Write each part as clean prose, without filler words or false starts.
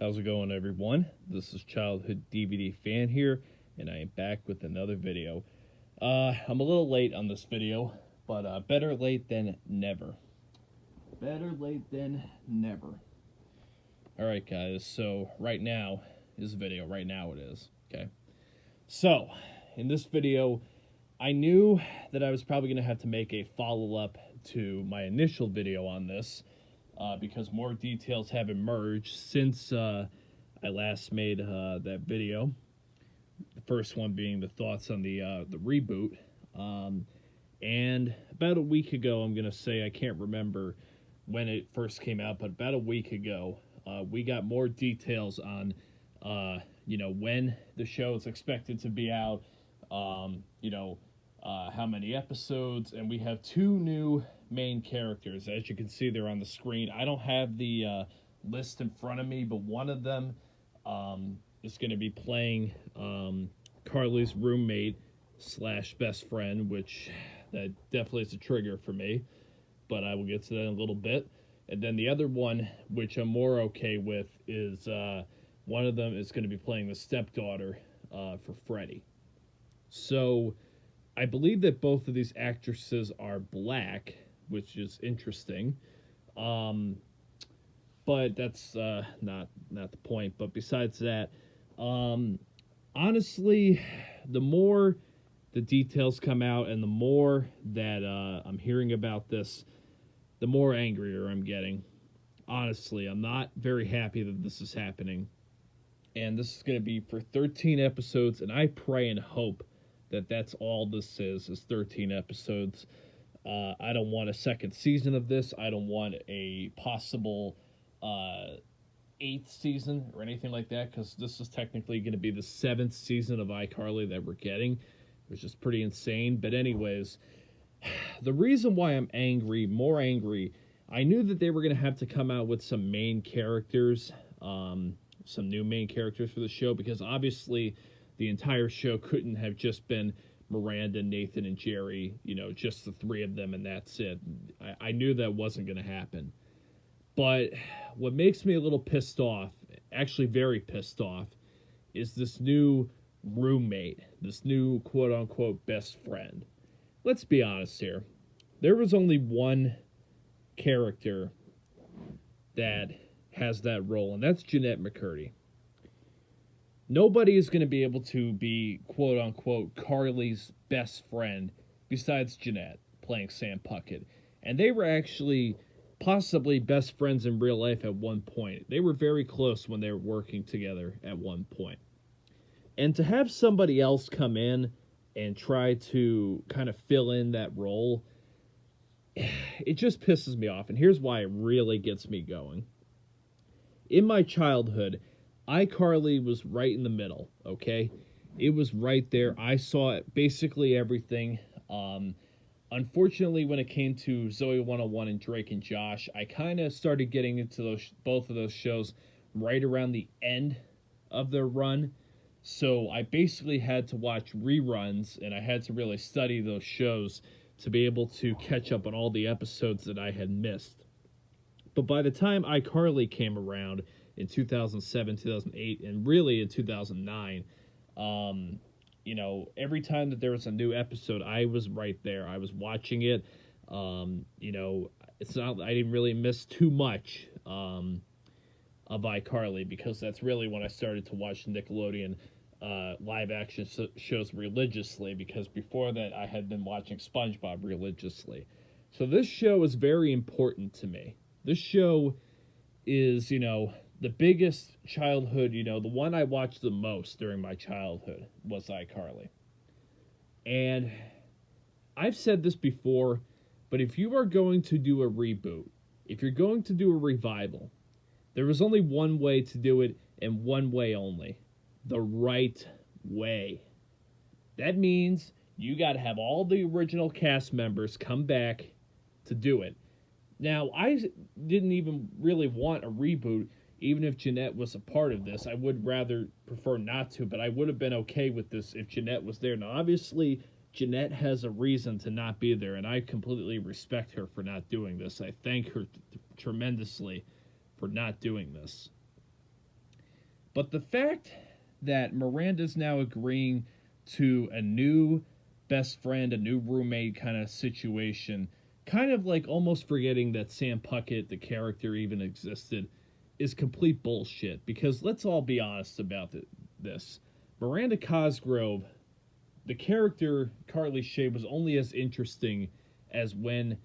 How's it going, everyone? This is Childhood DVD Fan here, and I am back with another video. I'm a little late on this video, but better late than never. Better late than never. Alright, guys, so right now is the video. Right now it is, okay? So, in this video, I knew that I was probably going to have to make a follow-up to my initial video on this, because more details have emerged since I last made that video. The first one being the thoughts on the reboot. And about a week ago, I'm going to say, I can't remember when it first came out, but about a week ago, we got more details on, when the show is expected to be out, how many episodes, and we have two new main characters. As you can see, they're on the screen. I don't have the list in front of me, but one of them is going to be playing Carly's roommate / best friend, which that definitely is a trigger for me, but I will get to that in a little bit. And then the other one, which I'm more okay with, is one of them is going to be playing the stepdaughter for Freddie. So I believe that both of these actresses are black, which is interesting. But that's not the point. But besides that, honestly, the more the details come out and the more that I'm hearing about this, the more angrier I'm getting. Honestly, I'm not very happy that this is happening. And this is going to be for 13 episodes, and I pray and hope that that's all this is 13 episodes. I don't want a second season of this. I don't want a possible 8th season or anything like that, because this is technically going to be the 7th season of iCarly that we're getting, which is pretty insane. But anyways, the reason why I'm more angry, I knew that they were going to have to come out with some main characters, some new main characters for the show, because obviously the entire show couldn't have just been Miranda, Nathan, and Jerry, just the three of them, and that's it. I knew that wasn't going to happen. But what makes me a little pissed off, actually very pissed off, is this new roommate, this new quote-unquote best friend. Let's be honest here. There was only one character that has that role, and that's Jeanette McCurdy. Nobody is going to be able to be, quote-unquote, Carly's best friend besides Jeanette playing Sam Puckett. And they were actually possibly best friends in real life at one point. They were very close when they were working together at one point. And to have somebody else come in and try to kind of fill in that role, it just pisses me off. And here's why it really gets me going. In my childhood, iCarly was right in the middle, okay? It was right there. I saw basically everything. Unfortunately, when it came to Zoe 101 and Drake and Josh, I kind of started getting into both of those shows right around the end of their run. So I basically had to watch reruns, and I had to really study those shows to be able to catch up on all the episodes that I had missed. But by the time iCarly came around in 2007, 2008, and really in 2009, every time that there was a new episode, I was right there. I was watching it. It's not, I didn't really miss too much of iCarly, because that's really when I started to watch Nickelodeon live action shows religiously, because before that I had been watching SpongeBob religiously. So this show is very important to me. This show is, the biggest childhood, the one I watched the most during my childhood was iCarly. And I've said this before, but if you are going to do a reboot, if you're going to do a revival, there is only one way to do it, and one way only. The right way. That means you got to have all the original cast members come back to do it. Now, I didn't even really want a reboot, even if Jeanette was a part of this. I would rather prefer not to, but I would have been okay with this if Jeanette was there. Now, obviously, Jeanette has a reason to not be there, and I completely respect her for not doing this. I thank her tremendously for not doing this. But the fact that Miranda's now agreeing to a new best friend, a new roommate kind of situation, kind of like almost forgetting that Sam Puckett, the character, even existed, is complete bullshit. Because let's all be honest about this. Miranda Cosgrove, the character Carly Shay, was only as interesting as when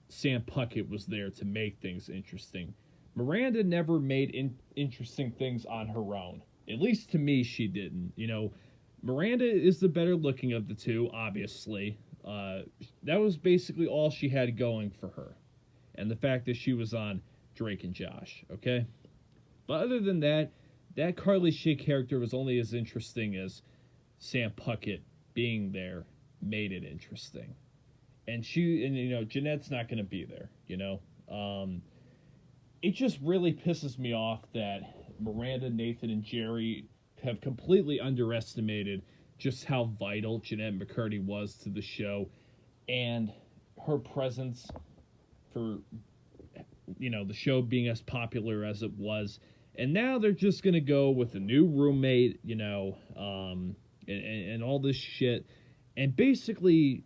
Sam Puckett was there to make things interesting. Miranda never made interesting things on her own. At least to me, she didn't. You know, Miranda is the better looking of the two, obviously. That was basically all she had going for her. And the fact that she was on Drake and Josh, okay? But other than that, that Carly Shay character was only as interesting as Sam Puckett being there made it interesting. And Jeanette's not going to be there, It just really pisses me off that Miranda, Nathan, and Jerry have completely underestimated just how vital Jeanette McCurdy was to the show and her presence for, the show being as popular as it was. And now they're just going to go with a new roommate, and all this shit, and basically,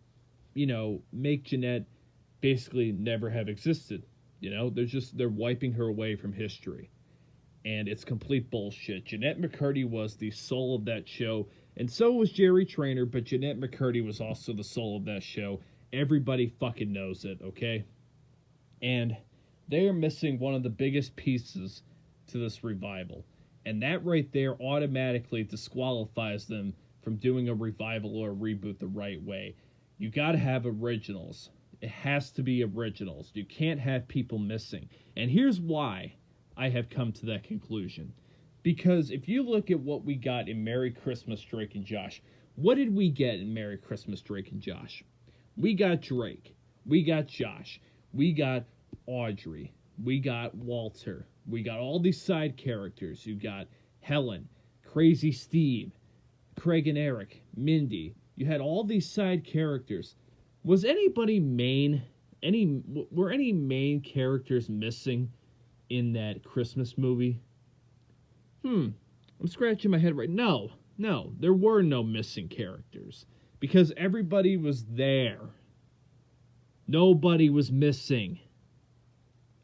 make Jeanette basically never have existed. They're wiping her away from history. And it's complete bullshit. Jeanette McCurdy was the soul of that show, and so was Jerry Trainer, but Jeanette McCurdy was also the soul of that show. Everybody fucking knows it, okay? And they are missing one of the biggest pieces to this revival. And that right there automatically disqualifies them from doing a revival or a reboot the right way. You gotta have originals. It has to be originals. You can't have people missing. And here's why I have come to that conclusion. Because if you look at what we got in Merry Christmas, Drake and Josh, what did we get in Merry Christmas, Drake and Josh? We got Drake. We got Josh. We got Audrey. We got Walter. We got all these side characters. You got Helen, Crazy Steve, Craig and Eric, Mindy. You had all these side characters. Was anybody were any main characters missing in that Christmas movie? I'm scratching my head right. No, there were no missing characters because everybody was there. Nobody was missing.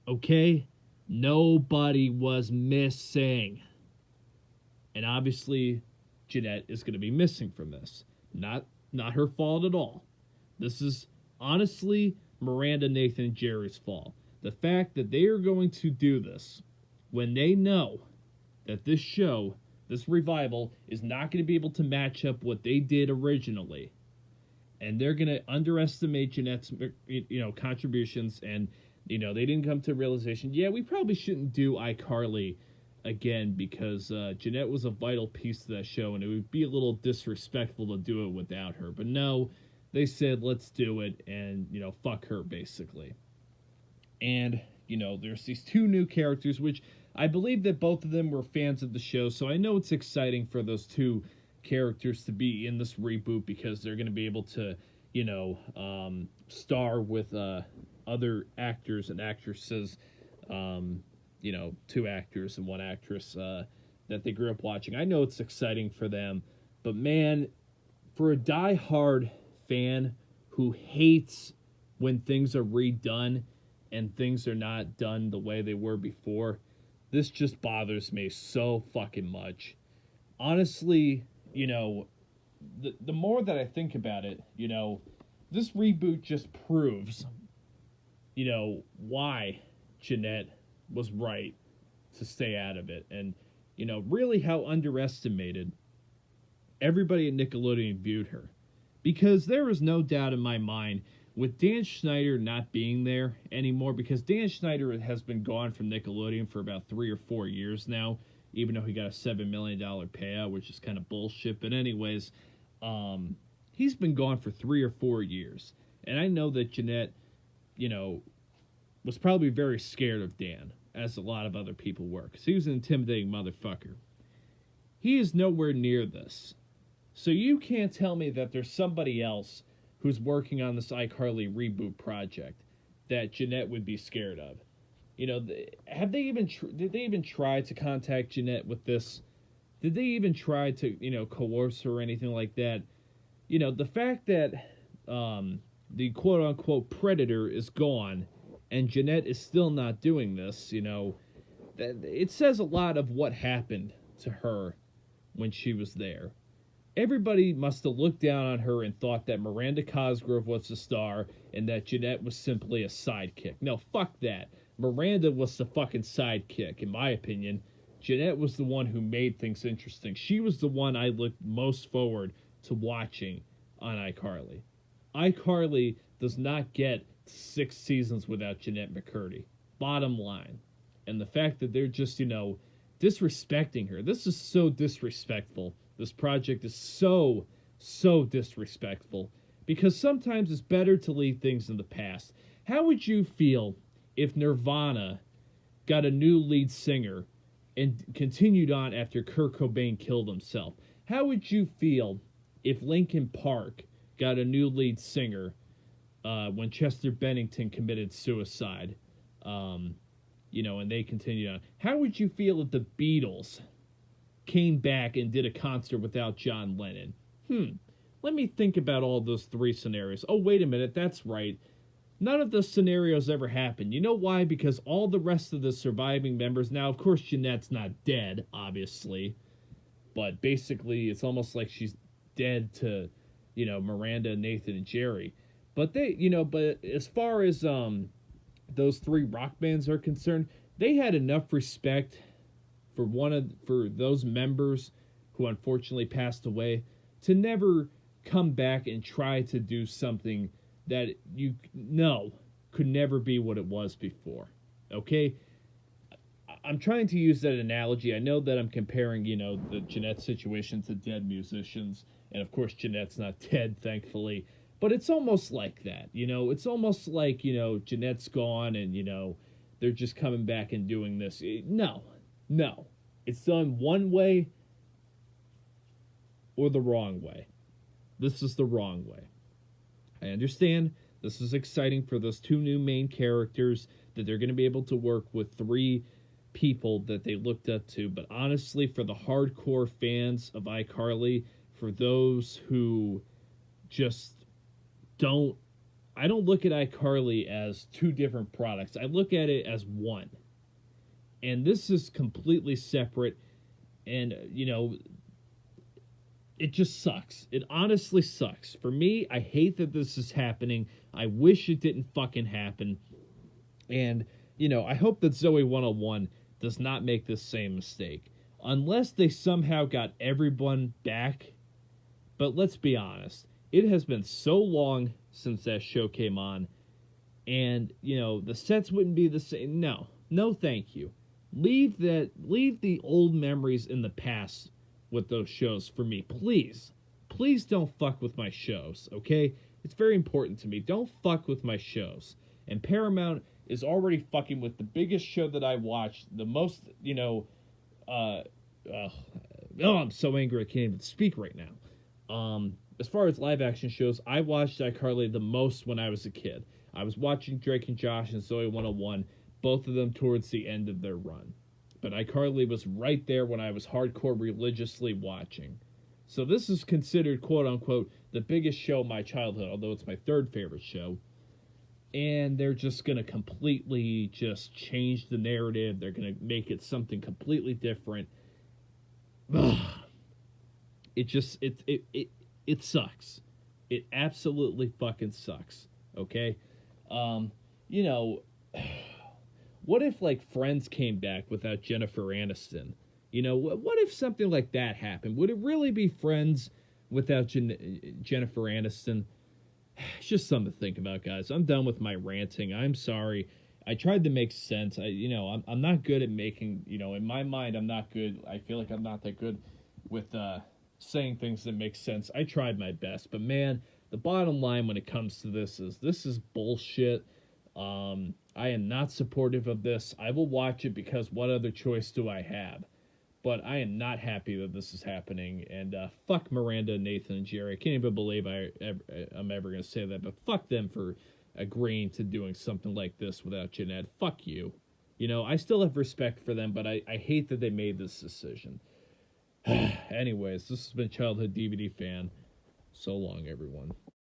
Okay? Nobody was missing. And obviously, Jeanette is going to be missing from this. Not her fault at all. This is honestly Miranda, Nathan, and Jerry's fault. The fact that they are going to do this when they know that this show, this revival, is not going to be able to match up what they did originally. And they're going to underestimate Jeanette's, contributions, and, they didn't come to a realization, yeah, we probably shouldn't do iCarly again because Jeanette was a vital piece to that show, and it would be a little disrespectful to do it without her. But no, they said, let's do it, and, fuck her, basically. And, there's these two new characters, which I believe that both of them were fans of the show, so I know it's exciting for those two characters to be in this reboot because they're going to be able to, star with other actors and actresses, two actors and one actress that they grew up watching. I know it's exciting for them, but man, for a die-hard fan who hates when things are redone and things are not done the way they were before, this just bothers me so fucking much. Honestly, the more that I think about it, this reboot just proves, why Jeanette was right to stay out of it. And, really how underestimated everybody at Nickelodeon viewed her. Because there is no doubt in my mind, with Dan Schneider not being there anymore, because Dan Schneider has been gone from Nickelodeon for about 3 or 4 years now, even though he got a $7 million payout, which is kind of bullshit. But anyways, he's been gone for 3 or 4 years. And I know that Jeanette, was probably very scared of Dan, as a lot of other people were, because he was an intimidating motherfucker. He is nowhere near this. So you can't tell me that there's somebody else who's working on this iCarly reboot project that Jeanette would be scared of. Did they even try to contact Jeanette with this? Did they even try to, coerce her or anything like that? The fact that the quote-unquote predator is gone and Jeanette is still not doing this, that it says a lot of what happened to her when she was there. Everybody must have looked down on her and thought that Miranda Cosgrove was the star and that Jeanette was simply a sidekick. No, fuck that. Miranda was the fucking sidekick, in my opinion. Jeanette was the one who made things interesting. She was the one I looked most forward to watching on iCarly. iCarly does not get 6 seasons without Jeanette McCurdy. Bottom line. And the fact that they're just, disrespecting her. This is so disrespectful. This project is so disrespectful. Because sometimes it's better to leave things in the past. How would you feel if Nirvana got a new lead singer and continued on after Kurt Cobain killed himself? How would you feel if Linkin Park got a new lead singer when Chester Bennington committed suicide? And they continued on. How would you feel if the Beatles came back and did a concert without John Lennon? Let me think about all those 3 scenarios. Oh, wait a minute, that's right. None of those scenarios ever happened. You know why? Because all the rest of the surviving members, now, of course, Jeanette's not dead, obviously, but basically it's almost like she's dead to, Miranda, Nathan, and Jerry. But but as far as those 3 rock bands are concerned, they had enough respect for those members who unfortunately passed away to never come back and try to do something that could never be what it was before. Okay? I'm trying to use that analogy. I know that I'm comparing, the Jeanette situation to dead musicians, and of course Jeanette's not dead, thankfully, but it's almost like that. It's almost like, Jeanette's gone and, they're just coming back and doing this. No. It's done one way or the wrong way. This is the wrong way. I understand this is exciting for those 2 new main characters, that they're going to be able to work with 3 people that they looked up to. But honestly, for the hardcore fans of iCarly, for those who just I don't look at iCarly as 2 different products. I look at it as one. And this is completely separate. And, it just sucks. It honestly sucks. For me, I hate that this is happening. I wish it didn't fucking happen. And, I hope that Zoe 101 does not make this same mistake. Unless they somehow got everyone back. But let's be honest. It has been so long since that show came on. And, the sets wouldn't be the same. No thank you. Leave the old memories in the past with those shows for me. Please don't fuck with my shows, okay? It's very important to me. Don't fuck with my shows. And Paramount is already fucking with the biggest show that I watched, the most, I'm so angry I can't even speak right now. As far as live action shows, I watched iCarly the most when I was a kid. I was watching Drake and Josh and Zoe 101, both of them towards the end of their run. But iCarly was right there when I was hardcore religiously watching. So this is considered, quote-unquote, the biggest show of my childhood, although it's my 3rd favorite show. And they're just going to completely just change the narrative. They're going to make it something completely different. It sucks. It absolutely fucking sucks. Okay? What if, Friends came back without Jennifer Aniston? What if something like that happened? Would it really be Friends without Jennifer Aniston? It's just something to think about, guys. I'm done with my ranting. I'm sorry. I tried to make sense. I'm not good at making, in my mind, I'm not good. I feel like I'm not that good with saying things that make sense. I tried my best. But, man, the bottom line when it comes to this is bullshit. I am not supportive of this. I will watch it because what other choice do I have? But I am not happy that this is happening. And fuck Miranda, Nathan, and Jerry. I can't even believe I'm ever going to say that. But fuck them for agreeing to doing something like this without Jeanette. Fuck you. I still have respect for them, but I hate that they made this decision. Anyways, this has been Childhood DVD Fan. So long, everyone.